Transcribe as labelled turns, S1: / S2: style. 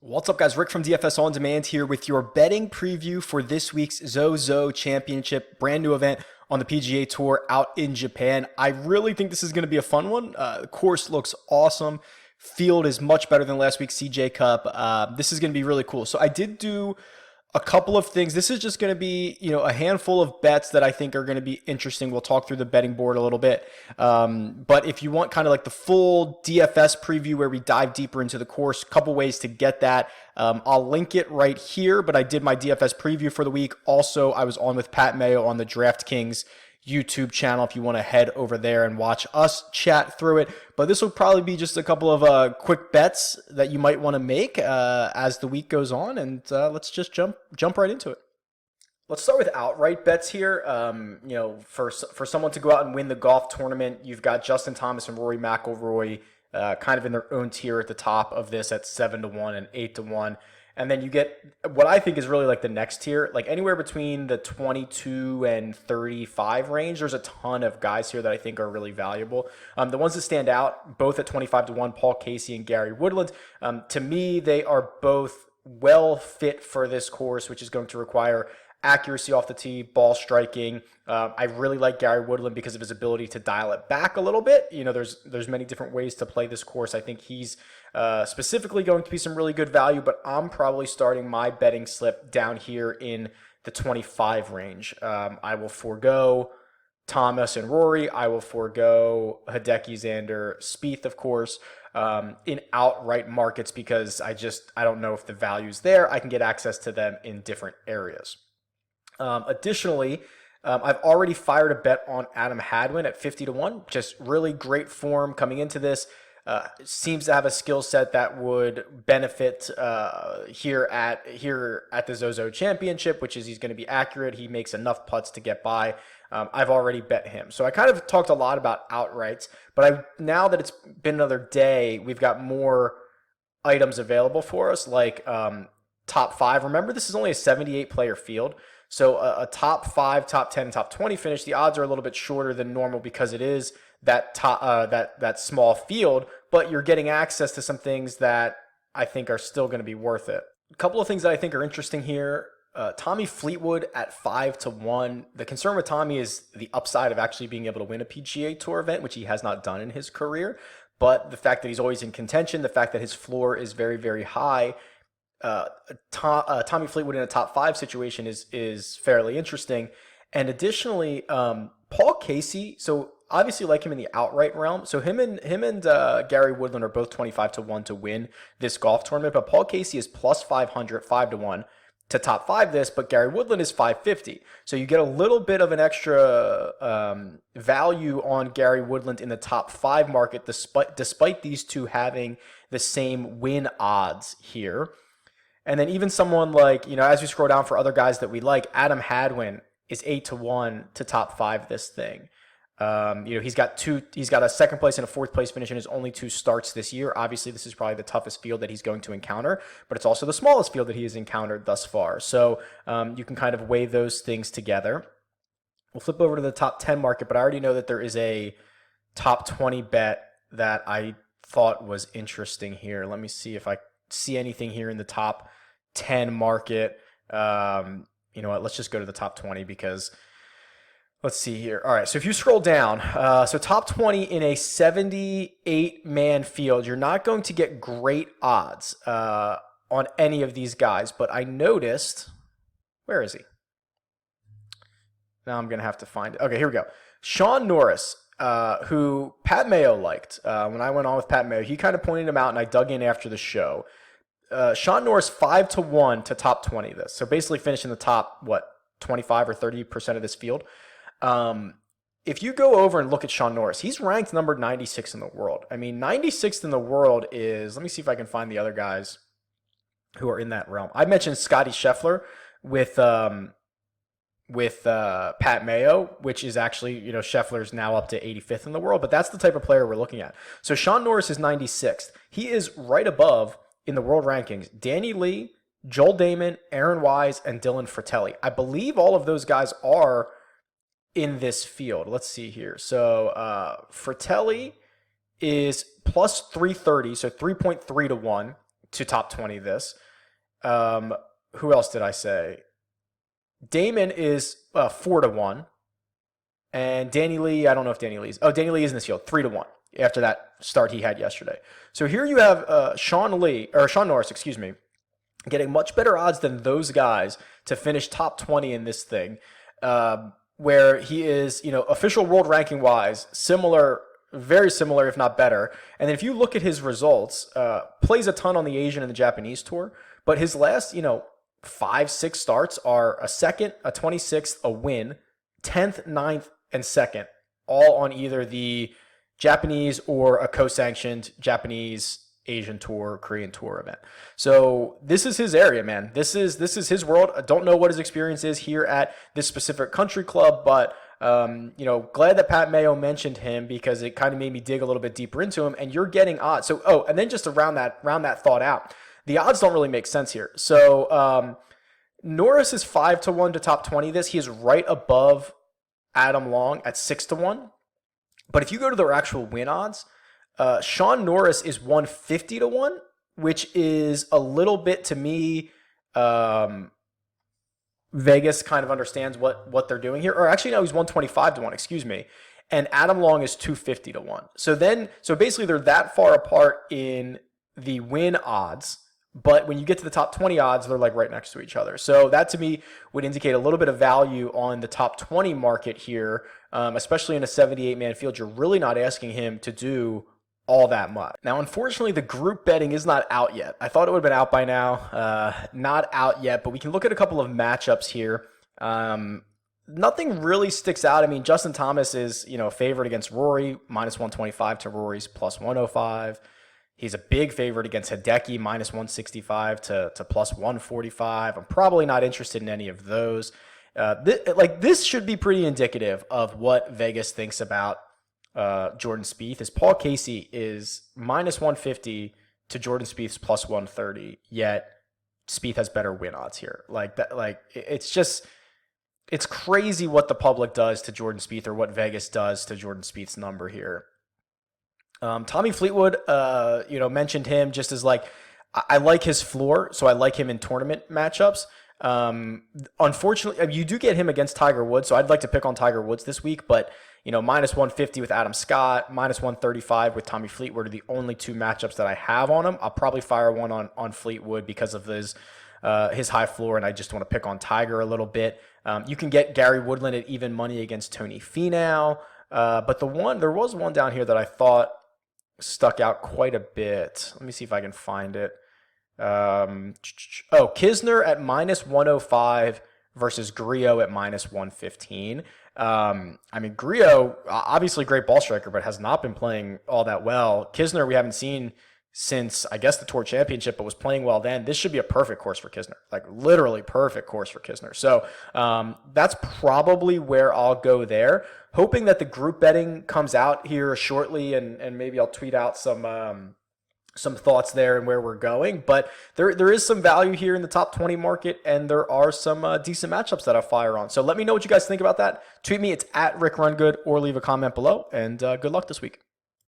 S1: What's up, guys? Rick from DFS On Demand here with your betting preview for this week's ZOZO Championship, brand new event on the PGA Tour out in Japan. I really think this is going to be a fun one. The course looks awesome. Field is much better than last week's CJ Cup. This is going to be really cool. So I did do a couple of things. This is just going to be, a handful of bets that I think are going to be interesting. We'll talk through the betting board a little bit. But if you want kind of like the full DFS preview where we dive deeper into the course, a couple ways to get that. I'll link it right here, but I did my DFS preview for the week. Also, I was on with Pat Mayo on the DraftKings YouTube channel if you want to head over there and watch us chat through it. But this will probably be just a couple of quick bets that you might want to make as the week goes on, and let's just jump right into it. Let's start with outright bets here. For someone to go out and win the golf tournament, you've got Justin Thomas and Rory McIlroy kind of in their own tier at the top of this at 7-1 and 8-1. And then you get what I think is really like the next tier, like anywhere between the 22 and 35 range. There's a ton of guys here that I think are really valuable. The ones that stand out, both at 25-1, Paul Casey and Gary Woodland. To me, they are both well fit for this course, which is going to require accuracy off the tee, ball striking. I really like Gary Woodland because of his ability to dial it back a little bit. There's many different ways to play this course. I think he's specifically going to be some really good value, but I'm probably starting my betting slip down here in the 25 range. I will forego Thomas and Rory. I will forego Hideki, Xander, Spieth, of course, in outright markets because I don't know if the value's there. I can get access to them in different areas. Additionally, I've already fired a bet on Adam Hadwin at 50-1. Just really great form coming into this. Seems to have a skill set that would benefit here at the ZOZO Championship, which is he's going to be accurate. He makes enough putts to get by. I've already bet him. So I kind of talked a lot about outrights, but now that it's been another day, we've got more items available for us, like top 5. Remember, this is only a 78-player field. So a top 5, top 10, top 20 finish, the odds are a little bit shorter than normal because it is that that small field, but you're getting access to some things that I think are still going to be worth it. A couple of things that I think are interesting here. Tommy Fleetwood at 5-1. The concern with Tommy is the upside of actually being able to win a PGA Tour event, which he has not done in his career. But the fact that he's always in contention, the fact that his floor is very, very high, Tommy Fleetwood in a top 5 situation is fairly interesting. And additionally, Paul Casey, so obviously like him in the outright realm. So him and Gary Woodland are both 25-1 to win this golf tournament, but Paul Casey is plus 500, 5-1 to top 5 this, but Gary Woodland is 550. So you get a little bit of an extra value on Gary Woodland in the top 5 market, despite these two having the same win odds here. And then even someone like, as we scroll down for other guys that we like, Adam Hadwin is 8-1 to top 5 this thing. He's got a second place and a fourth place finish in his only 2 starts this year. Obviously, this is probably the toughest field that he's going to encounter, but it's also the smallest field that he has encountered thus far. So you can kind of weigh those things together. We'll flip over to the top 10 market, but I already know that there is a top 20 bet that I thought was interesting here. Let me see if I see anything here in the top 10 market. You know what? Let's just go to the top 20 because let's see here. All right. So if you scroll down, so top 20 in a 78-man field, you're not going to get great odds on any of these guys. But I noticed, where is he? Now I'm going to have to find it. Okay, here we go. Sean Norris, who Pat Mayo liked. When I went on with Pat Mayo, he kind of pointed him out, and I dug in after the show. Sean Norris 5-1 to top 20 this. So basically finishing the top, 25 or 30% of this field. If you go over and look at Sean Norris, he's ranked number 96 in the world. I mean, 96th in the world is, let me see if I can find the other guys who are in that realm. I mentioned Scotty Scheffler with Pat Mayo, which is actually, Scheffler's now up to 85th in the world, but that's the type of player we're looking at. So Sean Norris is 96th. He is right above in the world rankings Danny Lee, Joel Damon, Aaron Wise, and Dylan Fratelli. I believe all of those guys are in this field. Let's see here. So Fratelli is plus 330, so 3.3 to 1. to top 20 this. Who else did I say? Damon is 4-1. And Danny Lee, I don't know if Danny Lee's. Oh, Danny Lee is in this field, 3-1 after that start he had yesterday. So here you have Sean Norris, getting much better odds than those guys to finish top 20 in this thing, where he is, official world ranking wise, similar, very similar, if not better. And then if you look at his results, plays a ton on the Asian and the Japanese tour, but his last, 5-6 starts are a second, a 26th, a win, 10th, 9th, and 2nd, all on either the Japanese or a co-sanctioned Japanese Asian tour, Korean tour event. So this is his area, man. This is his world. I don't know what his experience is here at this specific country club, but glad that Pat Mayo mentioned him because it kind of made me dig a little bit deeper into him. And you're getting odds. So and then just to round that thought out, the odds don't really make sense here. So Norris is 5-1 to top 20 this. He is right above Adam Long at 6-1. But if you go to their actual win odds, Sean Norris is 150-1, which is a little bit, to me, Vegas kind of understands what they're doing here. Or actually, no, he's 125-1, excuse me. And Adam Long is 250-1. So basically they're that far apart in the win odds. But when you get to the top 20 odds, they're like right next to each other. So that to me would indicate a little bit of value on the top 20 market here, especially in a 78-man field. You're really not asking him to do all that much. Now, unfortunately, the group betting is not out yet. I thought it would have been out by now. Not out yet, but we can look at a couple of matchups here. Nothing really sticks out. I mean, Justin Thomas is, favored against Rory, -125 to Rory's +105. He's a big favorite against Hideki, -165 to +145. I'm probably not interested in any of those. This should be pretty indicative of what Vegas thinks about Jordan Spieth. Is Paul Casey is -150 to Jordan Spieth's +130, yet Spieth has better win odds here. It's crazy what the public does to Jordan Spieth or what Vegas does to Jordan Spieth's number here. Tommy Fleetwood, mentioned him just as I like his floor, so I like him in tournament matchups. Unfortunately, you do get him against Tiger Woods, so I'd like to pick on Tiger Woods this week, but -150 with Adam Scott, -135 with Tommy Fleetwood are the only two matchups that I have on him. I'll probably fire one on Fleetwood because of his high floor, and I just want to pick on Tiger a little bit. You can get Gary Woodland at even money against Tony Finau, but there was one down here that I thought stuck out quite a bit. Let me see if I can find it. Kisner at -105 versus Griot at -115. Griot, obviously great ball striker, but has not been playing all that well. Kisner, we haven't seen since, I guess, the Tour Championship, but was playing well then. This should be a perfect course for Kisner, literally perfect course for Kisner. So that's probably where I'll go there, hoping that the group betting comes out here shortly, and maybe I'll tweet out some thoughts there and where we're going. But there is some value here in the top 20 market, and there are some decent matchups that I'll fire on. So let me know what you guys think about that. Tweet me, it's at RickRunGood, or leave a comment below, and good luck this week.